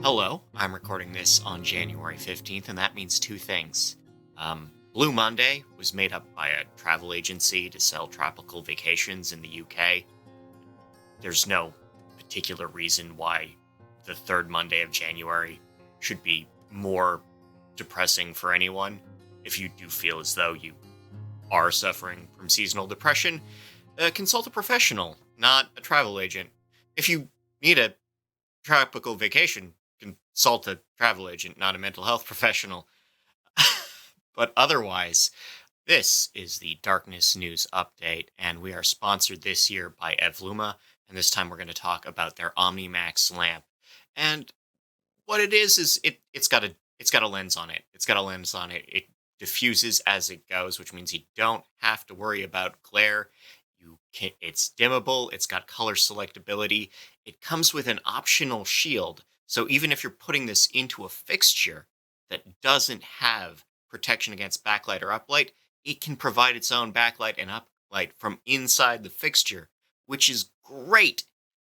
Hello, I'm recording this on January 15th, and that means two things. Blue Monday was made up by a travel agency to sell tropical vacations in the UK. There's no particular reason why the third Monday of January should be more depressing for anyone. If you do feel as though you are suffering from seasonal depression, consult a professional, not a travel agent. If you need a tropical vacation, consult a travel agent, not a mental health professional. But otherwise, this is the Darkness News Update, and we are sponsored this year by Evluma, and this time we're going to talk about their OmniMax lamp. And what it is it's got a lens on it. It's got a lens on it. It diffuses as it goes, which means you don't have to worry about glare. It's dimmable. It's got color selectability. It comes with an optional shield. So even if you're putting this into a fixture that doesn't have protection against backlight or uplight, it can provide its own backlight and uplight from inside the fixture, which is great.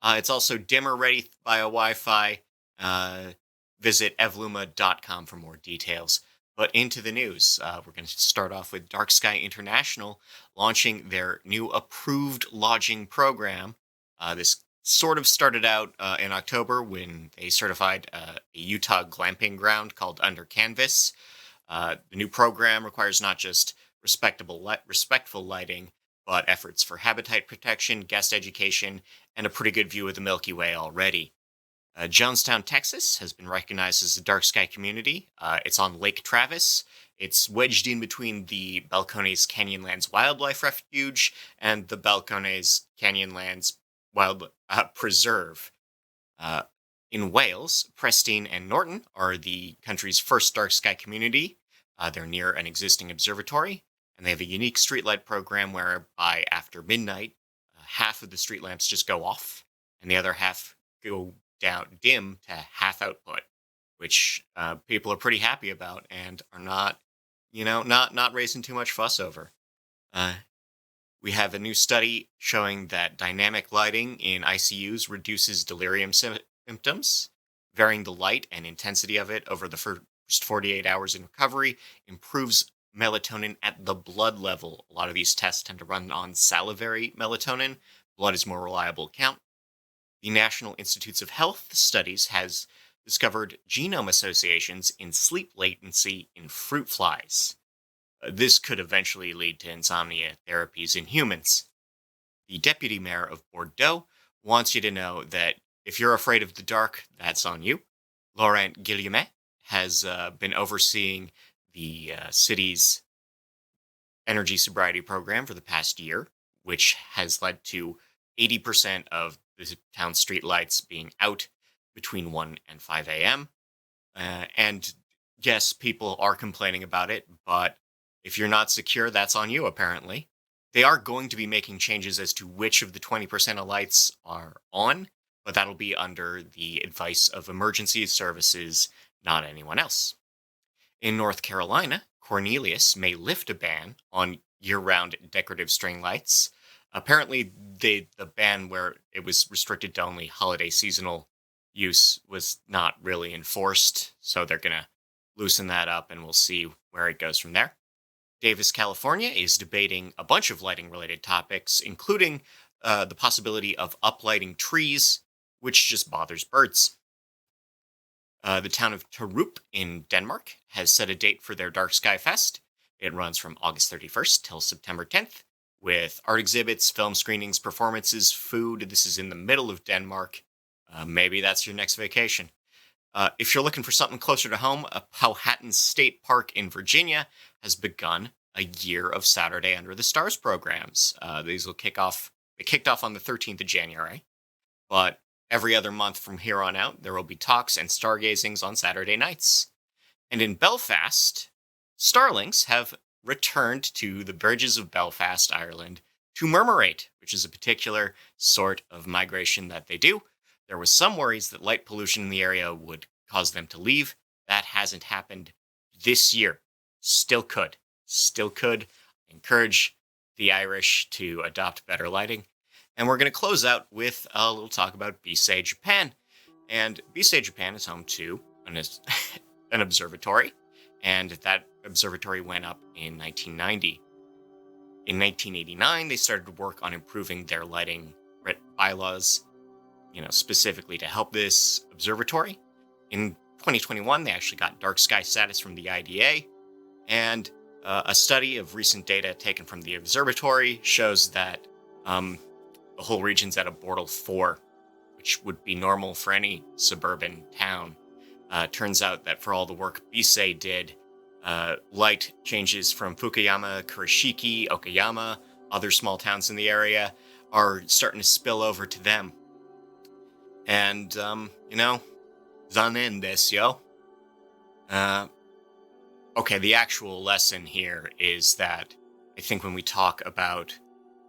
It's also dimmer ready via Wi-Fi. Visit evluma.com for more details. But into the news, we're going to start off with Dark Sky International launching their new approved lodging program. This sort of started out in October when they certified a Utah glamping ground called Under Canvas. The new program requires not just respectful lighting, but efforts for habitat protection, guest education, and a pretty good view of the Milky Way already. Jonestown, Texas has been recognized as a dark sky community. It's on Lake Travis. It's wedged in between the Balcones Canyonlands Wildlife Refuge and the Balcones Canyonlands Wild Preserve. In Wales, Presteigne and Norton are the country's first dark sky community. They're near an existing observatory, and they have a unique streetlight program whereby after midnight, half of the street lamps just go off, and the other half go down dim to half output, which people are pretty happy about and are not raising too much fuss over. We have a new study showing that dynamic lighting in ICUs reduces delirium symptoms. Varying the light and intensity of it over the first 48 hours in recovery improves melatonin at the blood level. A lot of these tests tend to run on salivary melatonin. Blood is more reliable count. The National Institutes of Health Studies has discovered genome associations in sleep latency in fruit flies. This could eventually lead to insomnia therapies in humans. The deputy mayor of Bordeaux wants you to know that if you're afraid of the dark, that's on you. Laurent Guillaumet has been overseeing the city's energy sobriety program for the past year, which has led to 80% of the town streetlights being out between 1 and 5 a.m. And yes, people are complaining about it, but if you're not secure, that's on you, apparently. They are going to be making changes as to which of the 20% of lights are on, but that'll be under the advice of emergency services, not anyone else. In North Carolina, Cornelius may lift a ban on year-round decorative string lights. Apparently, the ban where it was restricted to only holiday seasonal use was not really enforced, so they're going to loosen that up, and we'll see where it goes from there. Davis, California is debating a bunch of lighting-related topics, including the possibility of uplighting trees, which just bothers birds. The town of Tarup in Denmark has set a date for their Dark Sky Fest. It runs from August 31st till September 10th. With art exhibits, film screenings, performances, food. This is in the middle of Denmark. Maybe that's your next vacation. If you're looking for something closer to home, Powhatan State Park in Virginia has begun a year of Saturday Under the Stars programs. These will kick off. They kicked off on the 13th of January, but every other month from here on out, there will be talks and stargazings on Saturday nights. And in Belfast, Starlings have returned to the bridges of Belfast, Ireland, to Murmurate, which is a particular sort of migration that they do. There was some worries that light pollution in the area would cause them to leave. That hasn't happened this year. Still could. Encourage the Irish to adopt better lighting. And we're going to close out with a little talk about Bisei, Japan. And Bisei, Japan is home to an observatory, and that observatory went up in 1990. In 1989, they started work on improving their lighting bylaws, specifically to help this observatory. In 2021, they actually got dark sky status from the IDA, and a study of recent data taken from the observatory shows that the whole region's at a Bordeaux 4, which would be normal for any suburban town. Turns out that for all the work Bisei did, light changes from Fukuyama, Kurashiki, Okayama, other small towns in the area, are starting to spill over to them. And, zanen desu yo. Okay, the actual lesson here is that I think when we talk about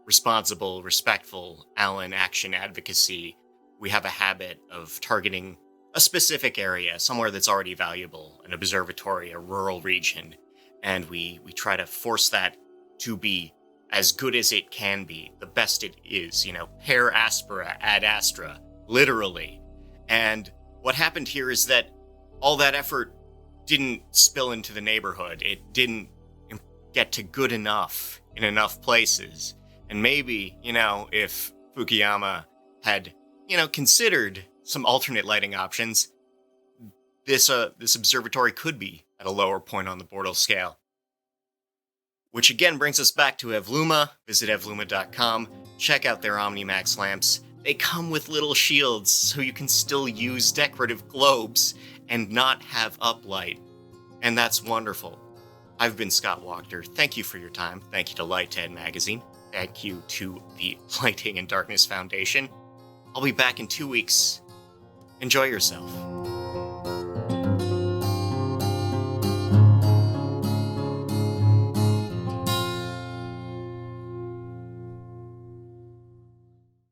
responsible, respectful Allen action advocacy, we have a habit of targeting a specific area, somewhere that's already valuable, an observatory, a rural region, and we try to force that to be as good as it can be, the best it is, per aspera ad astra, literally. And what happened here is that all that effort didn't spill into the neighborhood. It didn't get to good enough in enough places. And maybe, if Fukuyama had, considered some alternate lighting options, this observatory could be at a lower point on the Bordeaux scale. Which again brings us back to Evluma. Visit evluma.com. Check out their OmniMax lamps. They come with little shields, so you can still use decorative globes and not have uplight. And that's wonderful. I've been Scott Wachter. Thank you for your time. Thank you to Lighthead Magazine. Thank you to the Lighting and Darkness Foundation. I'll be back in 2 weeks. Enjoy yourself.